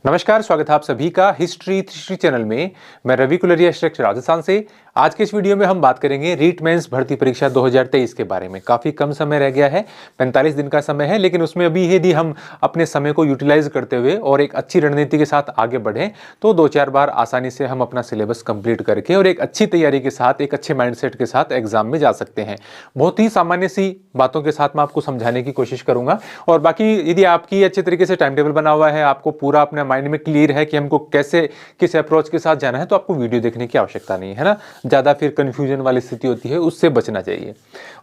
नमस्कार, स्वागत है आप सभी का हिस्ट्री 360 चैनल में। मैं रवि कुलरिया राजस्थान से। आज के इस वीडियो में हम बात करेंगे रीट मेंस भर्ती परीक्षा 2023 के बारे में। काफ़ी कम समय रह गया है, 45 दिन का समय है, लेकिन उसमें अभी यदि हम अपने समय को यूटिलाइज करते हुए और एक अच्छी रणनीति के साथ आगे बढ़ें तो 2-4 बार आसानी से हम अपना सिलेबस कंप्लीट करके और एक अच्छी तैयारी के साथ, एक अच्छे माइंडसेट के साथ एग्जाम में जा सकते हैं। बहुत ही सामान्य सी बातों के साथ मैं आपको समझाने की कोशिश करूंगा। और बाकी यदि आपकी अच्छे तरीके से टाइम टेबल बना हुआ है, आपको पूरा अपने माइंड में क्लियर है कि हमको कैसे किस अप्रोच के साथ जाना है, तो आपको वीडियो देखने की आवश्यकता नहीं है ना। ज़्यादा फिर कन्फ्यूजन वाली स्थिति होती है, उससे बचना चाहिए।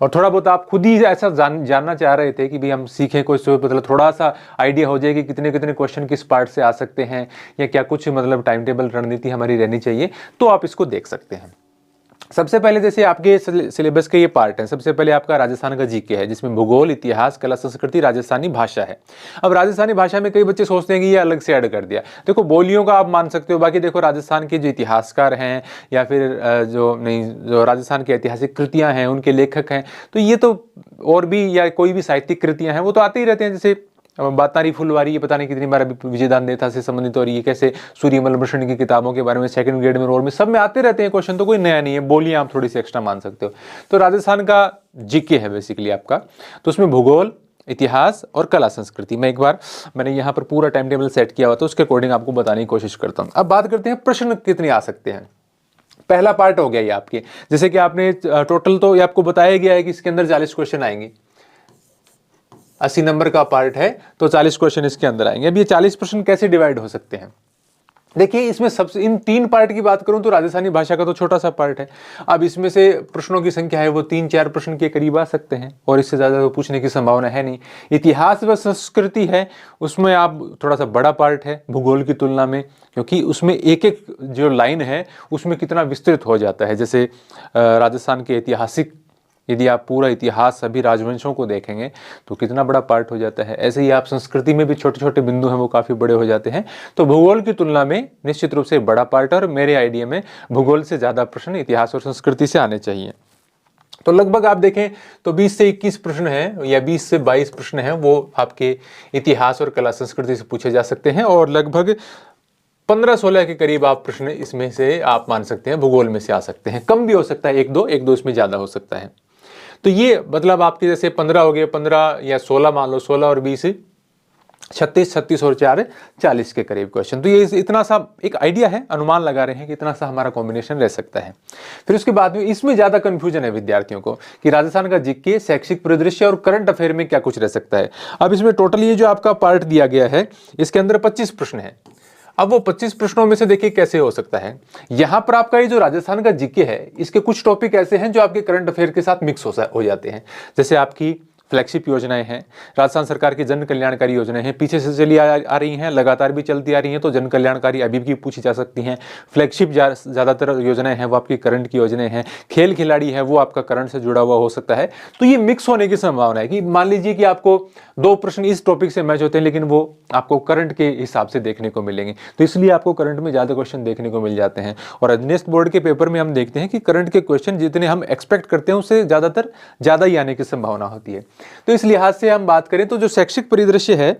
और थोड़ा बहुत आप खुद ही ऐसा जानना चाह रहे थे कि भाई हम सीखें कोई मतलब थोड़ा सा आइडिया हो जाए कि कितने कितने क्वेश्चन किस पार्ट से आ सकते हैं या क्या कुछ मतलब टाइम टेबल रणनीति हमारी रहनी चाहिए, तो आप इसको देख सकते हैं। सबसे पहले जैसे आपके सिलेबस के ये पार्ट हैं। सबसे पहले आपका राजस्थान का जीके है, जिसमें भूगोल, इतिहास, कला, संस्कृति, राजस्थानी भाषा है। अब राजस्थानी भाषा में कई बच्चे सोचते हैं कि ये अलग से ऐड कर दिया। देखो, बोलियों का आप मान सकते हो, बाकी देखो राजस्थान के जो इतिहासकार हैं या फिर जो राजस्थान की ऐतिहासिक कृतियां हैं, उनके लेखक हैं, तो ये तो और भी या कोई भी साहित्यिक कृतियां हैं वो तो आते ही रहते हैं। जैसे बातारी फुलवारी, ये पता नहीं कितनी बार अभी विजयदान देथा से संबंधित, और ये कैसे सूर्यमल भूषण की किताबों के बारे में सेकंड ग्रेड में, रोल में सब में आते रहते हैं क्वेश्चन, तो कोई नया नहीं है। बोलियां आप थोड़ी सी एक्स्ट्रा मान सकते हो। तो राजस्थान का जीके है बेसिकली आपका, तो उसमें भूगोल, इतिहास और कला संस्कृति। मैंने यहाँ पर पूरा टाइम टेबल सेट किया हुआ, तो उसके अकॉर्डिंग आपको बताने की कोशिश करता हूँ। अब बात करते हैं प्रश्न कितने आ सकते हैं। पहला पार्ट हो गया ये आपके, जैसे कि आपने टोटल तो ये आपको बताया गया है कि इसके अंदर 40 क्वेश्चन आएंगे। 80 नंबर का पार्ट है तो 40 क्वेश्चन इसके अंदर आएंगे। अब ये 40 प्रश्न कैसे डिवाइड हो सकते हैं? देखिए, इसमें सबसे इन 3 पार्ट की बात करूं तो राजस्थानी भाषा का तो छोटा सा पार्ट है। अब इसमें से प्रश्नों की संख्या है वो 3-4 प्रश्न के करीब आ सकते हैं, और इससे ज्यादा तो पूछने की संभावना है नहीं। इतिहास व संस्कृति है, उसमें आप थोड़ा सा बड़ा पार्ट है भूगोल की तुलना में, क्योंकि उसमें एक एक जो लाइन है उसमें कितना विस्तृत हो जाता है। जैसे राजस्थान के ऐतिहासिक, यदि आप पूरा इतिहास सभी राजवंशों को देखेंगे तो कितना बड़ा पार्ट हो जाता है। ऐसे ही आप संस्कृति में भी छोटे छोटे बिंदु हैं वो काफ़ी बड़े हो जाते हैं। तो भूगोल की तुलना में निश्चित रूप से बड़ा पार्ट है, और मेरे आइडिया में भूगोल से ज़्यादा प्रश्न इतिहास और संस्कृति से आने चाहिए। तो लगभग आप देखें तो 20 से 21 प्रश्न हैं या 20 से 22 प्रश्न हैं वो आपके इतिहास और कला संस्कृति से पूछे जा सकते हैं, और लगभग 15-16 के करीब आप प्रश्न इसमें से आप मान सकते हैं भूगोल में से आ सकते हैं। कम भी हो सकता है, एक दो इसमें ज़्यादा हो सकता है। तो ये मतलब आपके जैसे 15 हो गए, 15 या 16 मान लो, 16 और 20 36 और 4 40 के करीब क्वेश्चन। तो ये इतना सा एक आइडिया है, अनुमान लगा रहे हैं कि इतना सा हमारा कॉम्बिनेशन रह सकता है। फिर उसके बाद में इसमें ज्यादा कंफ्यूजन है विद्यार्थियों को कि राजस्थान का जीके, शैक्षिक परिदृश्य और करंट अफेयर में क्या कुछ रह सकता है। अब इसमें टोटल ये जो आपका पार्ट दिया गया है, इसके अंदर 25 प्रश्न है। अब वो 25 प्रश्नों में से देखिए कैसे हो सकता है। यहां पर आपका ये जो राजस्थान का जीके है, इसके कुछ टॉपिक ऐसे हैं जो आपके करंट अफेयर के साथ मिक्स हो जाते हैं। जैसे आपकी फ्लैगशिप योजनाएं हैं, राजस्थान सरकार की जन कल्याणकारी योजनाएं हैं, पीछे से चली आ रही हैं, लगातार भी चलती आ रही हैं, तो जन कल्याणकारी अभी भी पूछी जा सकती हैं। फ्लैगशिप ज़्यादातर योजनाएं हैं वो आपकी करंट की योजनाएं हैं। खेल खिलाड़ी है वो आपका करंट से जुड़ा हुआ हो सकता है। तो ये मिक्स होने की संभावना है कि मान लीजिए कि आपको 2 प्रश्न इस टॉपिक से मैच होते हैं, लेकिन वो आपको करंट के हिसाब से देखने को मिलेंगे, तो इसलिए आपको करंट में ज़्यादा क्वेश्चन देखने को मिल जाते हैं। और अधीनस्थ बोर्ड के पेपर में हम देखते हैं कि करंट के क्वेश्चन जितने हम एक्सपेक्ट करते हैं उससे ज़्यादा ही आने की संभावना होती है। तो इस लिहाज से हम बात करें तो जो शैक्षिक परिदृश्य है,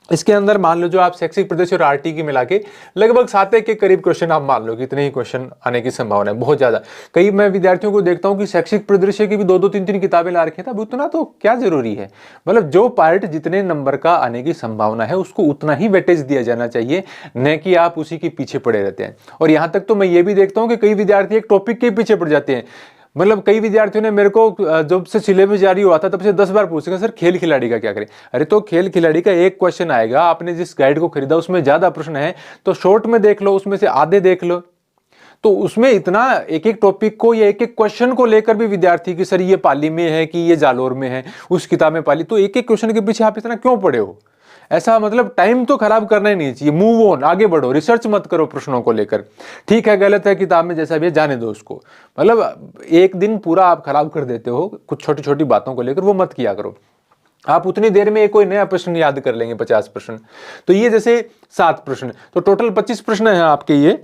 इसके अंदर मान लो जो आप शैक्षिक परिदृश्य और आरटी की मिला के लगभग 7 के करीब क्वेश्चन आप मान लो कि इतने ही क्वेश्चन आने की संभावना है, बहुत ज्यादा। कई मैं विद्यार्थियों को देखता हूं कि शैक्षिक परिदृश्य की भी 2-2 3-3 किताबें ला रखी हैं। अब उतना तो क्या जरूरी है, मतलब जो पार्ट जितने नंबर का आने की संभावना है उसको उतना ही वेटेज दिया जाना चाहिए, न कि आप उसी के पीछे पड़े रहते हैं। और यहां तक तो मैं ये भी देखता हूं कि कई विद्यार्थी एक टॉपिक के पीछे पड़ जाते हैं। मतलब कई विद्यार्थियों ने मेरे को जब से सिलेबस जारी हुआ था तब से 10 बार पूछेगा, सर खेल खिलाड़ी का क्या करें। अरे तो खेल खिलाड़ी का एक क्वेश्चन आएगा, आपने जिस गाइड को खरीदा उसमें ज्यादा प्रश्न है तो शॉर्ट में देख लो, उसमें से आधे देख लो। तो उसमें इतना एक एक टॉपिक को या एक एक क्वेश्चन को लेकर भी विद्यार्थी की सर ये पाली में है कि ये जालोर में है, उस किताब में पाली, तो एक एक क्वेश्चन के पीछे आप इतना क्यों पड़े हो। ऐसा मतलब टाइम तो खराब करना ही नहीं चाहिए। मूव ऑन, आगे बढ़ो, रिसर्च मत करो प्रश्नों को लेकर। ठीक है, गलत है किताब में जैसा भी है, जाने दो उसको। मतलब एक दिन पूरा आप खराब कर देते हो कुछ छोटी छोटी बातों को लेकर, वो मत किया करो। आप उतनी देर में कोई नया प्रश्न याद कर लेंगे 50 प्रश्न। तो ये जैसे 7 प्रश्न, तो टोटल 25 प्रश्न है आपके ये।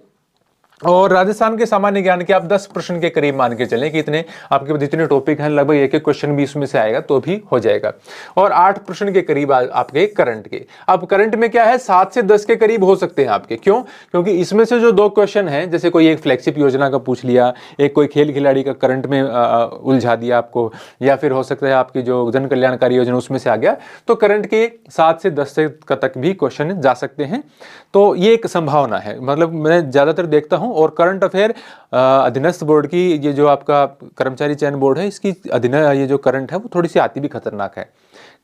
और राजस्थान के सामान्य ज्ञान के आप 10 प्रश्न के करीब मान के चलें कि इतने आपके जितने टॉपिक हैं लगभग एक एक क्वेश्चन भी इसमें से आएगा तो भी हो जाएगा। और 8 प्रश्न के करीब आपके करंट के। अब करंट में क्या है, 7 से 10 के करीब हो सकते हैं आपके। क्यों? क्योंकि इसमें से जो 2 क्वेश्चन हैं, जैसे कोई एक फ्लैगशिप योजना का पूछ लिया, एक कोई खेल खिलाड़ी का करंट में उलझा दिया आपको, या फिर हो सकता है आपकी जो जन कल्याणकारी योजना उसमें से आ गया, तो करंट के 7 से 10 तक भी क्वेश्चन जा सकते हैं। तो ये एक संभावना है, मतलब मैं ज्यादातर देखता हूं। और करंट अफेयर अधीनस्थ बोर्ड की, ये जो आपका कर्मचारी चयन बोर्ड है, इसकी ये जो करंट है वो थोड़ी सी आती भी खतरनाक है।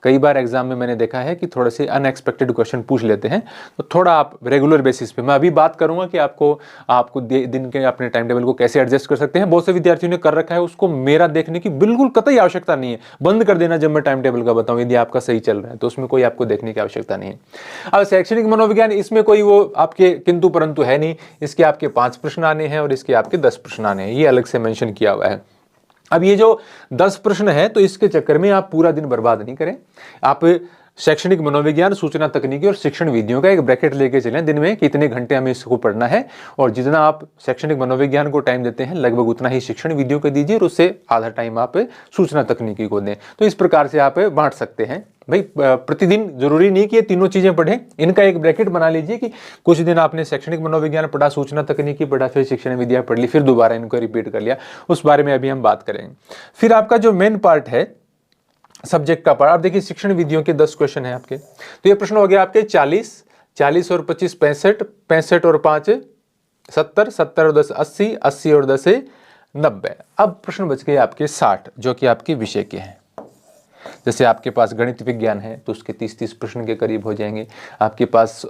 कई बार एग्जाम में मैंने देखा है कि थोड़े से अनएक्सपेक्टेड क्वेश्चन पूछ लेते हैं, तो थोड़ा आप रेगुलर बेसिस पे, मैं अभी बात करूंगा कि आपको दिन के अपने टाइम टेबल को कैसे एडजस्ट कर सकते हैं। बहुत से विद्यार्थियों ने कर रखा है, उसको मेरा देखने की बिल्कुल कतई आवश्यकता नहीं है। बंद कर देना जब मैं टाइम टेबल का बताऊं, यदि आपका सही चल रहा है तो उसमें कोई आपको देखने की आवश्यकता नहीं है। अब शैक्षणिक मनोविज्ञान, इसमें कोई वो आपके किंतु परंतु है नहीं। इसके आपके 5 प्रश्न आने हैं और इसके आपके 10 प्रश्न आने हैं, ये अलग से मेंशन किया हुआ है। अब ये जो 10 प्रश्न है, तो इसके चक्कर में आप पूरा दिन बर्बाद नहीं करें। आप शैक्षणिक मनोविज्ञान, सूचना तकनीकी और शिक्षण विधियों का एक ब्रैकेट लेके चलें, दिन में कितने घंटे हमें इसको पढ़ना है, और जितना आप शैक्षणिक मनोविज्ञान को टाइम देते हैं लगभग उतना ही शिक्षण विधियों को दीजिए, और उससे आधा टाइम आप सूचना तकनीकी को दें। तो इस प्रकार से आप बांट सकते हैं। भाई प्रतिदिन जरूरी नहीं कि ये तीनों चीजें पढ़ें, इनका एक ब्रैकेट बना लीजिए कि कुछ दिन आपने शैक्षणिक मनोविज्ञान पढ़ा, सूचना तकनीकी पढ़ा, फिर शिक्षण विद्या पढ़ ली, फिर दोबारा इनको रिपीट कर लिया। उस बारे में अभी हम बात करेंगे। फिर आपका जो मेन पार्ट है सब्जेक्ट का पार्ट, आप देखिए शिक्षण विधियों के 10 क्वेश्चन हैं आपके। तो ये प्रश्न हो गया आपके 40 और 25 65, 65 और 5 70, 70 और 10 80, 80 और 10 90। अब प्रश्न बच गए आपके 60, जो कि आपके विषय के हैं। जैसे आपके पास गणित विज्ञान है तो उसके 30 प्रश्न के करीब हो जाएंगे। आपके पास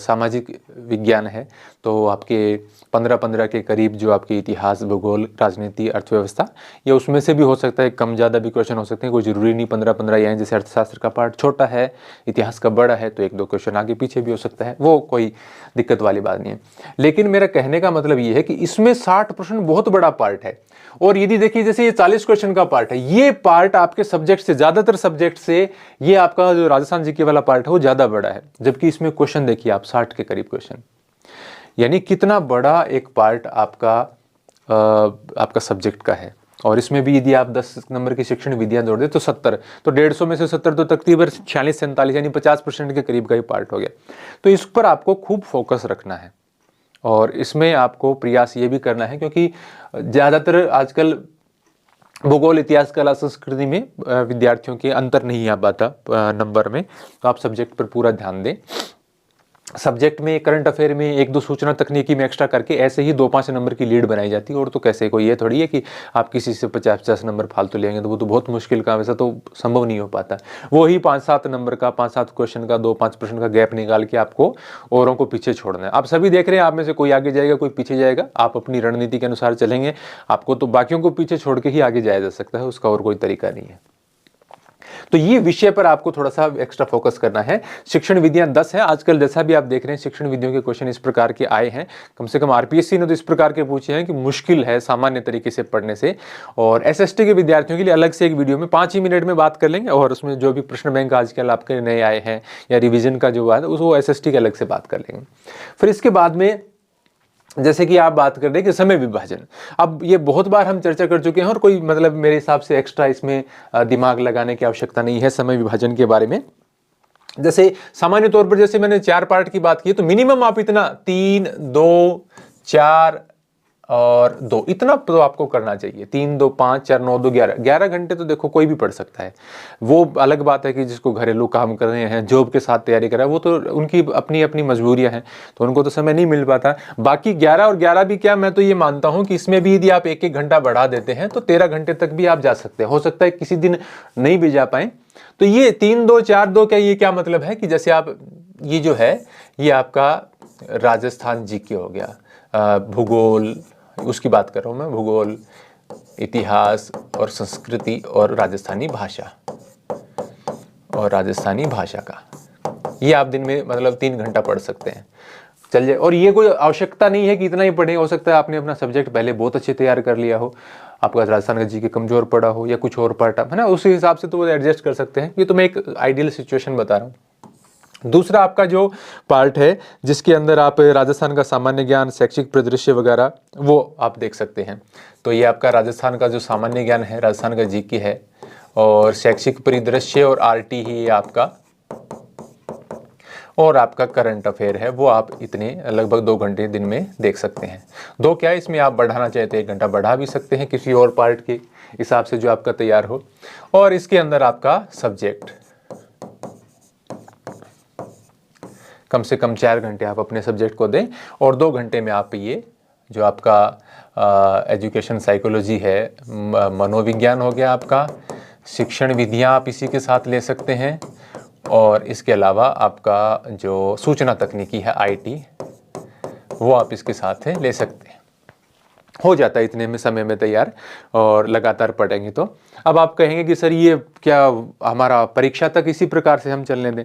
सामाजिक विज्ञान है तो आपके 15 के करीब जो आपके इतिहास, भूगोल, राजनीति, अर्थव्यवस्था, ये उसमें से भी हो सकता है कम ज़्यादा भी क्वेश्चन हो सकते हैं। कोई जरूरी नहीं 15 ही आए। जैसे अर्थशास्त्र का पार्ट छोटा है, इतिहास का बड़ा है, तो 1-2 क्वेश्चन आगे पीछे भी हो सकता है, वो कोई दिक्कत वाली बात नहीं है। लेकिन मेरा कहने का मतलब ये है कि इसमें 60 प्रश्न बहुत बड़ा पार्ट है। और यदि देखिए जैसे ये 40 क्वेश्चन का पार्ट है, ये पार्ट आपके सब्जेक्ट से, ज्यादातर सब्जेक्ट से ये आपका जो राजस्थान जीके वाला पार्ट है वो ज्यादा बड़ा है। जबकि इसमें क्वेश्चन देखिए आप 60 के करीब क्वेश्चन, यानी कितना बड़ा एक पार्ट आपका सब्जेक्ट का है। और इसमें भी यदि आप 10 नंबर की शिक्षण विधियां जोड़ दे तो 70, तो 150 में से 70 तो तकरीबन 46-47 यानी 50% के करीब का ही पार्ट हो गया। तो इस पर आपको खूब फोकस रखना है और इसमें आपको प्रयास ये भी करना है, क्योंकि ज़्यादातर आजकल भूगोल, इतिहास, कला, संस्कृति में विद्यार्थियों के अंतर नहीं आ पाता नंबर में, तो आप सब्जेक्ट पर पूरा ध्यान दें। सब्जेक्ट में, करंट अफेयर में 1-2 सूचना तकनीकी में एक्स्ट्रा करके ऐसे ही 2-5 नंबर की लीड बनाई जाती है। और तो कैसे, कोई ये थोड़ी है कि आप किसी से 50-50 नंबर फालतू लेंगे, तो वो तो बहुत मुश्किल काम, ऐसा तो संभव नहीं हो पाता। वो ही 5-7 नंबर का, 5-7 क्वेश्चन का 2-5 प्रश्न का गैप निकाल के आपको औरों को पीछे छोड़ना है। आप सभी देख रहे हैं, आप में से कोई आगे जाएगा, कोई पीछे जाएगा। आप अपनी रणनीति के अनुसार चलेंगे, आपको तो बाकियों को पीछे छोड़ के ही आगे जाया जा सकता है, उसका और कोई तरीका नहीं है। तो ये विषय पर आपको थोड़ा सा एक्स्ट्रा फोकस करना है। शिक्षण विधियां 10 है आजकल, जैसा भी आप देख रहे हैं शिक्षण विधियों के क्वेश्चन इस प्रकार के आए हैं। कम से कम आरपीएससी ने तो इस प्रकार के पूछे हैं कि मुश्किल है सामान्य तरीके से पढ़ने से। और एसएसटी के विद्यार्थियों के लिए अलग से एक वीडियो में 5 ही मिनट में बात कर लेंगे, और उसमें जो भी प्रश्न बैंक आजकल आपके नए आए हैं या रिविजन का जो है वो एसएसटी के अलग से बात कर लेंगे। फिर इसके बाद में जैसे कि आप बात कर रहे हैं कि समय विभाजन, अब ये बहुत बार हम चर्चा कर चुके हैं और कोई मतलब मेरे हिसाब से एक्स्ट्रा इसमें दिमाग लगाने की आवश्यकता नहीं है समय विभाजन के बारे में। जैसे सामान्य तौर पर जैसे मैंने 4 पार्ट की बात की, तो मिनिमम आप इतना 3, 2, 4 और 2 इतना तो आपको करना चाहिए। 3, 2, 5, 4, 9, 2, 11 घंटे तो देखो कोई भी पढ़ सकता है। वो अलग बात है कि जिसको घरेलू काम कर रहे हैं, जॉब के साथ तैयारी कर रहा है, वो तो उनकी अपनी अपनी मजबूरियां हैं, तो उनको तो समय नहीं मिल पाता। बाकी 11 और 11 भी क्या, मैं तो ये मानता हूं कि इसमें भी यदि आप 1-1 घंटा बढ़ा देते हैं तो 13 घंटे तक भी आप जा सकते हैं। हो सकता है किसी दिन नहीं भी जा पाए। तो ये 3, 2, 4, 2 का ये क्या मतलब है कि जैसे आप ये जो है ये आपका राजस्थान जीके हो गया, भूगोल उसकी बात कर रहा हूं मैं, भूगोल, इतिहास और संस्कृति और राजस्थानी भाषा का ये आप दिन में मतलब 3 घंटा पढ़ सकते हैं, चल जाए। और ये कोई आवश्यकता नहीं है कि इतना ही पढ़ें। हो सकता है आपने अपना सब्जेक्ट पहले बहुत अच्छे तैयार कर लिया हो, आपका राजस्थान का जीके कमजोर पड़ा हो या कुछ और पार्ट है ना, उस हिसाब से तो वो एडजस्ट कर सकते हैं। ये तो मैं एक आइडियल सिचुएशन बता रहा हूँ। दूसरा आपका जो पार्ट है जिसके अंदर आप राजस्थान का सामान्य ज्ञान, शैक्षिक परिदृश्य वगैरह वो आप देख सकते हैं। तो ये आपका राजस्थान का जो सामान्य ज्ञान है, राजस्थान का जीके है, और शैक्षिक परिदृश्य और आरटी ही आपका, और आपका करंट अफेयर है, वो आप इतने लगभग 2 घंटे दिन में देख सकते हैं। दो क्या, इसमें आप बढ़ाना चाहते हैं 1 घंटा बढ़ा भी सकते हैं किसी और पार्ट के हिसाब से जो आपका तैयार हो। और इसके अंदर आपका सब्जेक्ट कम से कम 4 घंटे आप अपने सब्जेक्ट को दें, और 2 घंटे में आप ये जो आपका एजुकेशन साइकोलॉजी है, मनोविज्ञान हो गया आपका, शिक्षण विधियां आप इसी के साथ ले सकते हैं, और इसके अलावा आपका जो सूचना तकनीकी है आईटी, वो आप इसके साथ ले सकते हैं। हो जाता है इतने में समय में तैयार, और लगातार पढ़ेंगे तो। अब आप कहेंगे कि सर ये क्या हमारा परीक्षा तक इसी प्रकार से हम चलने दें?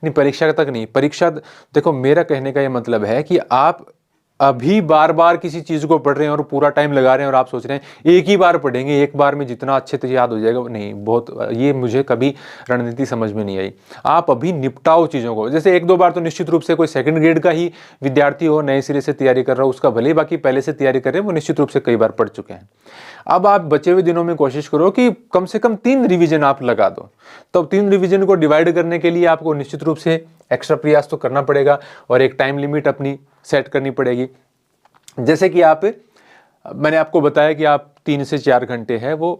नहीं, परीक्षा तक नहीं। परीक्षा, देखो मेरा कहने का ये मतलब है कि आप अभी बार बार किसी चीज को पढ़ रहे हैं और पूरा टाइम लगा रहे हैं और आप सोच रहे हैं एक ही बार पढ़ेंगे, एक बार में जितना अच्छे से याद हो जाएगा, नहीं, बहुत, ये मुझे कभी रणनीति समझ में नहीं आई। आप अभी निपटाओ चीजों को। जैसे 1-2 बार तो निश्चित रूप से कोई सेकंड ग्रेड का ही विद्यार्थी हो, नए सिरे से तैयारी कर रहा हो, उसका भले ही बाकी पहले से तैयारी कर रहे हैं, वो निश्चित रूप से कई बार पढ़ चुके हैं। अब आप बचे हुए दिनों में कोशिश करो कि कम से कम 3 रिवीजन आप लगा दो। तो 3 रिवीजन को डिवाइड करने के लिए आपको निश्चित रूप से एक्स्ट्रा प्रयास तो करना पड़ेगा, और एक टाइम लिमिट अपनी सेट करनी पड़ेगी। जैसे कि मैंने आपको बताया कि आप 3 से 4 घंटे है वो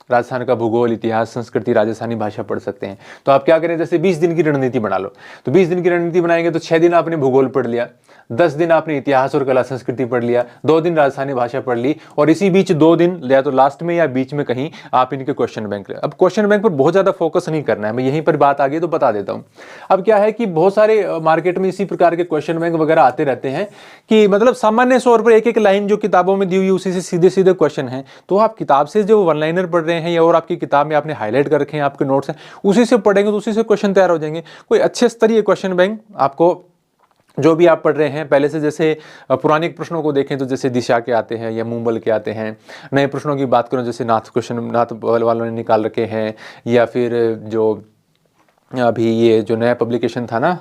राजस्थान का भूगोल, इतिहास, संस्कृति, राजस्थानी भाषा पढ़ सकते हैं। तो आप क्या करें, जैसे 20 दिन की रणनीति बना लो। तो 20 दिन की रणनीति बनाएंगे तो 6 दिन आपने भूगोल पढ़ लिया, 10 दिन आपने इतिहास और कला संस्कृति पढ़ लिया, 2 दिन राजस्थानी भाषा पढ़ ली, और इसी बीच 2 दिन या तो लास्ट में या बीच में कहीं आप इनके क्वेश्चन बैंक। अब क्वेश्चन बैंक पर बहुत ज्यादा फोकस नहीं करना है, मैं यहीं पर बात आ गई तो बता देता हूं। अब क्या है कि बहुत सारे मार्केट में इसी प्रकार के क्वेश्चन बैंक वगैरह आते रहते हैं कि मतलब सामान्य तौर पर एक लाइन जो किताबों में दी हुई उसी से सीधे सीधे क्वेश्चन है। तो आप किताब से जो 1 लाइनर पढ़ रहे हैं या और आपकी किताब में आपने हाईलाइट कर रखे हैं, आपके नोट्स हैं, उसी से पढ़ेंगे तो उसी से क्वेश्चन तैयार हो जाएंगे। कोई अच्छे स्तरीय क्वेश्चन बैंक आपको जो भी आप पढ़ रहे हैं पहले से, जैसे पुराने प्रश्नों को देखें तो जैसे दिशा के आते हैं या मूंबल के आते हैं। नए प्रश्नों की बात करूं जैसे नाथ वालों ने निकाल रखे हैं, या फिर जो अभी ये जो नया पब्लिकेशन था ना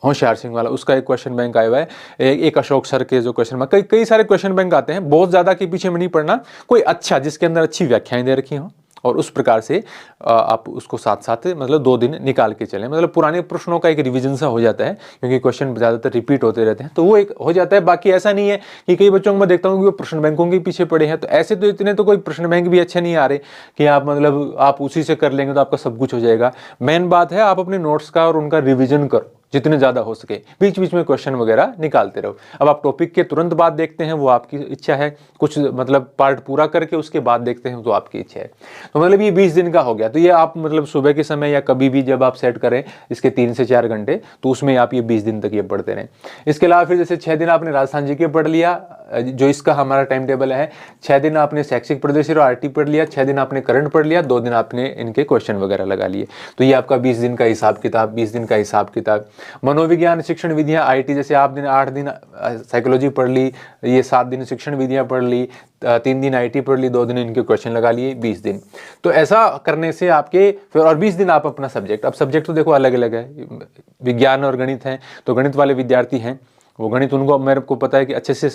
होशियार सिंह वाला, उसका एक क्वेश्चन बैंक आया हुआ है। एक अशोक सर के जो क्वेश्चन बैंक, कई सारे क्वेश्चन बैंक आते हैं। बहुत ज़्यादा के पीछे में नहीं पढ़ना, कोई अच्छा जिसके अंदर अच्छी व्याख्याएं दे रखी हों, और उस प्रकार से आप उसको साथ साथ मतलब 2 दिन निकाल के चलें। मतलब पुराने प्रश्नों का एक रिवीजन सा हो जाता है, क्योंकि क्वेश्चन ज़्यादातर रिपीट होते रहते हैं, तो वो एक हो जाता है। बाकी ऐसा नहीं है कि कई बच्चों को मैं देखता हूँ कि वो प्रश्न बैंकों के पीछे पड़े हैं, तो ऐसे तो इतने तो कोई प्रश्न बैंक भी अच्छे नहीं आ रहे कि आप मतलब आप उसी से कर लेंगे तो आपका सब कुछ हो जाएगा। मेन बात है आप अपने नोट्स का और उनका रिविजन करो जितने ज़्यादा हो सके, बीच बीच में क्वेश्चन वगैरह निकालते रहो। अब आप टॉपिक के तुरंत बाद देखते हैं वो आपकी इच्छा है, कुछ मतलब पार्ट पूरा करके उसके बाद देखते हैं तो आपकी इच्छा है। तो मतलब ये 20 दिन का हो गया। तो ये आप मतलब सुबह के समय या कभी भी जब आप सेट करें इसके 3 से 4 घंटे, तो उसमें आप ये 20 दिन तक ये पढ़ते रहें। इसके अलावा फिर जैसे 6 दिन आपने राजस्थान जी के पढ़ लिया, जो इसका हमारा टाइम टेबल है। 6 दिन आपने शैक्षिक परिदृश्य और आरटी पढ़ लिया, 6 दिन आपने करंट पढ़ लिया, 2 दिन आपने इनके क्वेश्चन वगैरह लगा लिए। तो ये आपका 20 दिन का हिसाब किताब, 20 दिन का हिसाब किताब। मनोविज्ञान, शिक्षण विधियां, आईटी, जैसे आप 8 दिन साइकोलॉजी पढ़ ली, ये 7 दिन शिक्षण विधियां पढ़ ली, 3 दिन आईटी पढ़ ली, 2 दिन इनके क्वेश्चन लगा लिए, 20 दिन। तो ऐसा करने से आपके फिर और 20 दिन आप अपना सब्जेक्ट, अब सब्जेक्ट तो देखो अलग अलग है, विज्ञान और गणित है, तो गणित वाले विद्यार्थी हैं वो गणित उनको मेरे को पता है कि अच्छे से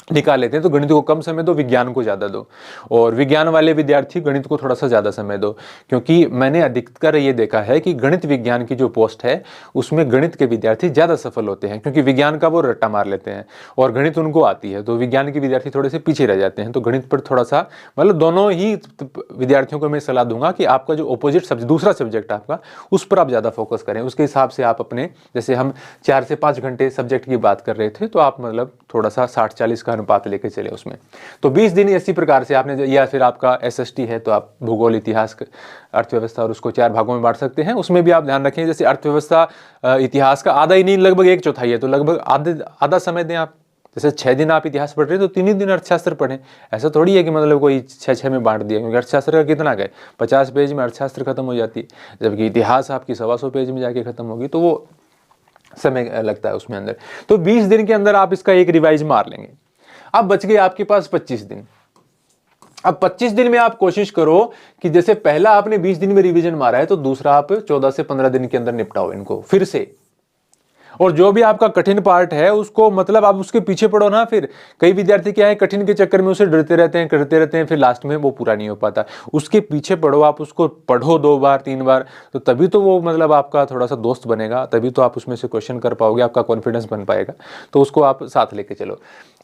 निकाल लेते हैं, तो गणित को कम समय दो, विज्ञान को ज़्यादा दो। और विज्ञान वाले विद्यार्थी गणित को थोड़ा सा ज़्यादा समय दो, क्योंकि मैंने अधिकतर ये देखा है कि गणित विज्ञान की जो पोस्ट है उसमें गणित के विद्यार्थी ज़्यादा सफल होते हैं, क्योंकि विज्ञान का वो रट्टा मार लेते हैं और गणित उनको आती है, तो विज्ञान के विद्यार्थी थोड़े से पीछे रह जाते हैं। तो गणित पर थोड़ा सा मतलब दोनों ही विद्यार्थियों को मैं सलाह दूंगा कि आपका जो अपोजिट सब्जेक्ट, दूसरा सब्जेक्ट आपका, उस पर आप ज़्यादा फोकस करें। उसके हिसाब से आप अपने, जैसे हम 4 से 5 घंटे सब्जेक्ट की बात कर रहे थे, तो आप मतलब थोड़ा सा 60-40 का अनुपात लेके चले उसमें। तो 20 दिन इसी प्रकार से आपने, या फिर आपका एसएसटी है तो आप भूगोल, इतिहास, अर्थव्यवस्था और उसको 4 भागों में बांट सकते हैं। उसमें भी आप ध्यान रखें, जैसे अर्थव्यवस्था इतिहास का आधा ही नहीं, लगभग 1/4 है, तो लगभग आधा समय दें आप। जैसे 6 दिन आप इतिहास पढ़ रहे हैं तो 3 ही दिन अर्थशास्त्र पढ़ें। ऐसा थोड़ी है कि मतलब कोई 6 में बांट दिया, क्योंकि अर्थशास्त्र का कितना गए, 50 पेज में अर्थशास्त्र खत्म हो जाती है, जबकि इतिहास आपकी 125 पेज में जाके खत्म होगी, तो वो समय लगता है उसमें अंदर। तो 20 दिन के अंदर आप इसका एक रिवाइज मार लेंगे। अब बच गए आपके पास 25 दिन। अब 25 दिन में आप कोशिश करो कि जैसे पहला आपने 20 दिन में रिवीजन मारा है तो दूसरा आप 14 से 15 दिन के अंदर निपटाओ इनको फिर से। और जो भी आपका कठिन पार्ट है उसको मतलब आप उसके पीछे पढ़ो ना। फिर कई विद्यार्थी क्या है, कठिन के चक्कर में उसे डरते रहते हैं, करते रहते हैं, फिर लास्ट में वो पूरा नहीं हो पाता। उसके पीछे पढ़ो, आप उसको पढ़ो 2 बार 3 बार, तो तभी तो वो मतलब आपका थोड़ा सा दोस्त बनेगा, तभी तो आप उसमें से क्वेश्चन कर पाओगे, आपका कॉन्फिडेंस बन पाएगा। तो उसको आप साथ लेके चलो।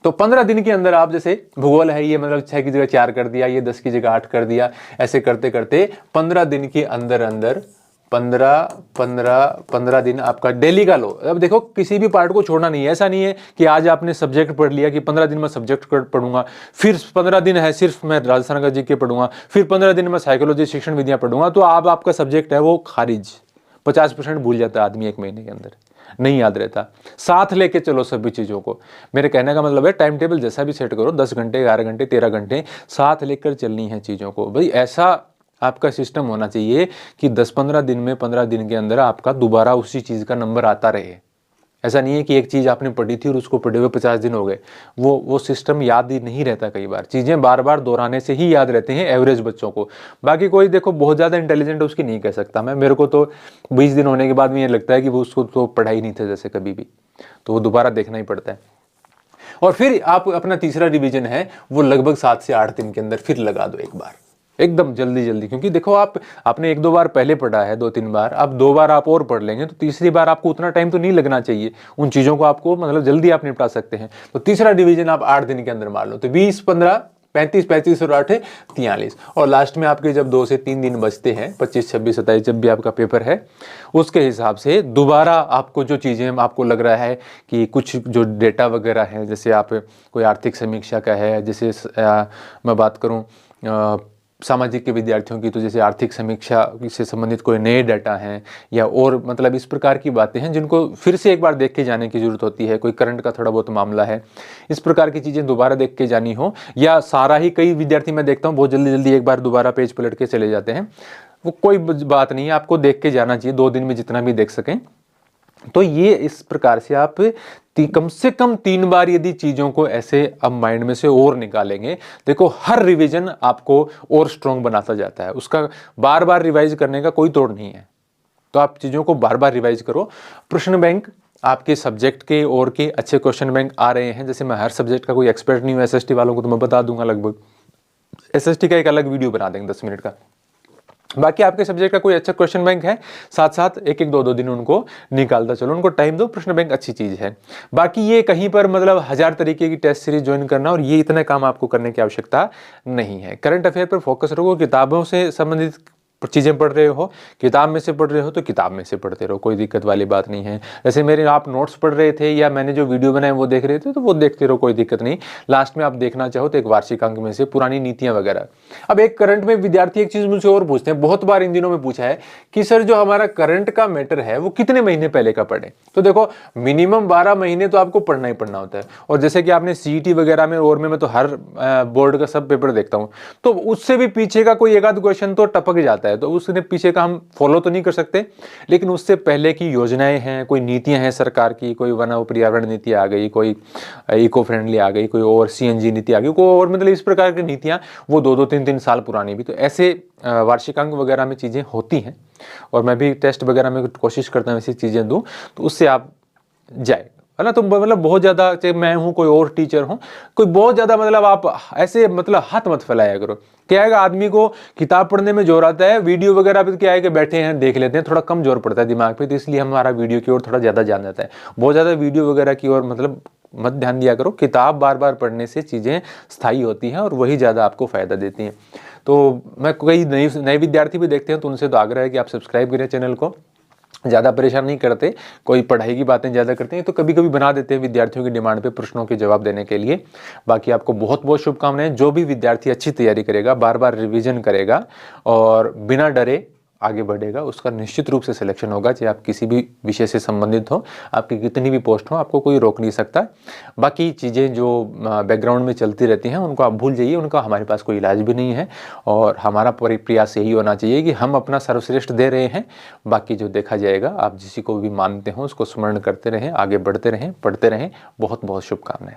तो 15 दिन के अंदर आप जैसे भूगोल है ये मतलब 6 की जगह 4 कर दिया, ये 10 की जगह 8 कर दिया, ऐसे करते करते 15 दिन के अंदर अंदर 15 दिन आपका डेली का लो। अब देखो किसी भी पार्ट को छोड़ना नहीं है। ऐसा नहीं है कि आज आपने सब्जेक्ट पढ़ लिया कि 15 दिन में सब्जेक्ट पढ़ूंगा, फिर 15 दिन है सिर्फ मैं राजस्थान का जीके पढ़ूंगा, फिर 15 दिन में साइकोलॉजी शिक्षण विधियां पढ़ूंगा, तो आप आपका सब्जेक्ट है वो खारिज। 50% भूल जाता है आदमी 1 महीने के अंदर, नहीं याद रहता। साथ लेके चलो सभी चीज़ों को। मेरे कहने का मतलब है टाइम टेबल जैसा भी सेट करो, 10 घंटे 11 घंटे 13 घंटे साथ लेकर चलनी है चीज़ों को। भाई ऐसा आपका सिस्टम होना चाहिए कि 10-15 दिन में 15 दिन के अंदर आपका दोबारा उसी चीज़ का नंबर आता रहे। ऐसा नहीं है कि एक चीज़ आपने पढ़ी थी और उसको पढ़े हुए 50 दिन हो गए, वो सिस्टम याद ही नहीं रहता। कई बार चीज़ें बार बार दोहराने से ही याद रहते हैं एवरेज बच्चों को। बाकी कोई देखो बहुत ज़्यादा इंटेलिजेंट उसकी नहीं कह सकता मैं, मेरे को तो 20 दिन होने के बाद में ये लगता है कि वो उसको तो पढ़ा ही नहीं था जैसे कभी भी, तो वो दोबारा देखना ही पड़ता है। और फिर आप अपना तीसरा रिवीजन है वो लगभग 7 से 8 दिन के अंदर फिर लगा दो एक बार, एकदम जल्दी जल्दी। क्योंकि देखो आपने 1-2 बार पहले पढ़ा है, 2-3 बार, अब 2 बार आप और पढ़ लेंगे तो तीसरी बार आपको उतना टाइम तो नहीं लगना चाहिए उन चीज़ों को, आपको मतलब जल्दी आप निपटा सकते हैं। तो तीसरा डिवीजन आप 8 दिन के अंदर मार लो, तो 20, 15, 35, 35 और 8 43, और लास्ट में आपके जब 2 से 3 दिन बचते हैं, 25, 26, 27 जब भी आपका पेपर है, उसके हिसाब से दोबारा आपको जो चीज़ें आपको लग रहा है कि कुछ जो डेटा वगैरह है, जैसे आप कोई आर्थिक समीक्षा का है, जैसे मैं बात करूँ सामाजिक के विद्यार्थियों की, तो जैसे आर्थिक समीक्षा से संबंधित कोई नए डाटा हैं या और मतलब इस प्रकार की बातें हैं जिनको फिर से एक बार देख के जाने की जरूरत होती है। कोई करंट का थोड़ा बहुत मामला है, इस प्रकार की चीज़ें दोबारा देख के जानी हो, या सारा ही, कई विद्यार्थी मैं देखता हूँ बहुत जल्दी जल्दी एक बार दोबारा पेज पलट के चले जाते हैं, वो कोई बात नहीं है, आपको देख के जाना चाहिए 2 दिन में जितना भी देख सकें। तो ये इस प्रकार से आप कम से कम 3 बार यदि चीज़ों को ऐसे अब माइंड में से और निकालेंगे, देखो हर रिवीजन आपको और स्ट्रॉन्ग बनाता जाता है, उसका बार बार रिवाइज करने का कोई तोड़ नहीं है। तो आप चीज़ों को बार बार रिवाइज करो। प्रश्न बैंक आपके सब्जेक्ट के और के अच्छे क्वेश्चन बैंक आ रहे हैं। जैसे मैं हर सब्जेक्ट का कोई एक्सपर्ट नहीं हूँ, एसएसटी वालों को तो मैं बता दूंगा, लगभग एसएसटी का एक अलग वीडियो बना देंगे 10 मिनट का। बाकी आपके सब्जेक्ट का कोई अच्छा क्वेश्चन बैंक है, साथ साथ 1-1, 2-2 दिन उनको निकालता चलो, उनको टाइम दो। प्रश्न बैंक अच्छी चीज़ है। बाकी ये कहीं पर मतलब 1000 तरीके की टेस्ट सीरीज ज्वाइन करना और ये इतने काम आपको करने की आवश्यकता नहीं है। करंट अफेयर पर फोकस रखो, किताबों से संबंधित चीज़ें पढ़ रहे हो, किताब में से पढ़ रहे हो तो किताब में से पढ़ते रहो, कोई दिक्कत वाली बात नहीं है। जैसे मेरे आप नोट्स पढ़ रहे थे या मैंने जो वीडियो बनाए वो देख रहे थे, तो वो देखते रहो, कोई दिक्कत नहीं। लास्ट में आप देखना चाहो तो एक वार्षिक अंक में से पुरानी नीतियां वगैरह। अब एक करंट में विद्यार्थी एक चीज़ मुझसे और पूछते हैं, बहुत बार इन दिनों में पूछा है कि सर जो हमारा करंट का मैटर है वो कितने महीने पहले का पढ़े। तो देखो मिनिमम 12 महीने तो आपको पढ़ना ही पढ़ना होता है। और जैसे कि आपने सीईटी वगैरह में और में मैं तो हर बोर्ड का सब पेपर देखता हूँ, तो उससे भी पीछे का कोई एक आध क्वेश्चन तो टपक जाता है, तो उसने पीछे का हम फॉलो तो नहीं कर सकते, लेकिन उससे पहले की योजनाएं हैं, कोई नीतियां हैं सरकार की, कोई वन और पर्यावरण नीति आ गई, कोई इको फ्रेंडली आ गई, कोई और सीएनजी नीति आ गई, कोई और मतलब इस प्रकार की नीतियां वो 2-2, 3-3 साल पुरानी भी, तो ऐसे वार्षिकांक वगैरह में चीज़ें होती हैं। और मैं भी टेस्ट वगैरह में कोशिश करता हूँ ऐसी चीज़ें दूँ, तो उससे आप जाए, है ना। तो मतलब बहुत ज़्यादा, चाहे मैं हूँ कोई और टीचर हूँ, कोई बहुत ज़्यादा मतलब आप ऐसे मतलब हाथ मत फैलाया करो। क्या है, आदमी को किताब पढ़ने में जोर आता है, वीडियो वगैरह भी क्या है कि बैठे हैं देख लेते हैं, थोड़ा कम जोर पड़ता है दिमाग पे, तो इसलिए हमारा वीडियो की ओर थोड़ा ज़्यादा ध्यान जाता है। बहुत ज़्यादा वीडियो वगैरह की ओर मतलब मत ध्यान दिया करो। किताब बार बार पढ़ने से चीज़ें स्थायी होती हैं और वही ज़्यादा आपको फ़ायदा देती हैं। तो मैं कई नए विद्यार्थी भी देखते हैं, तो उनसे तो आग्रह है कि आप सब्सक्राइब करें चैनल को। ज़्यादा परेशान नहीं करते, कोई पढ़ाई की बातें ज़्यादा करते हैं तो कभी कभी बना देते हैं विद्यार्थियों की डिमांड पे प्रश्नों के जवाब देने के लिए। बाकी आपको बहुत बहुत शुभकामनाएं। जो भी विद्यार्थी अच्छी तैयारी करेगा, बार बार रिवीजन करेगा और बिना डरे आगे बढ़ेगा, उसका निश्चित रूप से सिलेक्शन होगा। चाहे आप किसी भी विषय से संबंधित हो, आपकी कितनी भी पोस्ट हो, आपको कोई रोक नहीं सकता। बाकी चीज़ें जो बैकग्राउंड में चलती रहती हैं उनको आप भूल जाइए, उनका हमारे पास कोई इलाज भी नहीं है। और हमारा प्रयास यही होना चाहिए कि हम अपना सर्वश्रेष्ठ दे रहे हैं, बाकी जो देखा जाएगा। आप जिसी को भी मानते हो उसको स्मरण करते रहें, आगे बढ़ते रहें, पढ़ते रहें। बहुत बहुत शुभकामनाएं।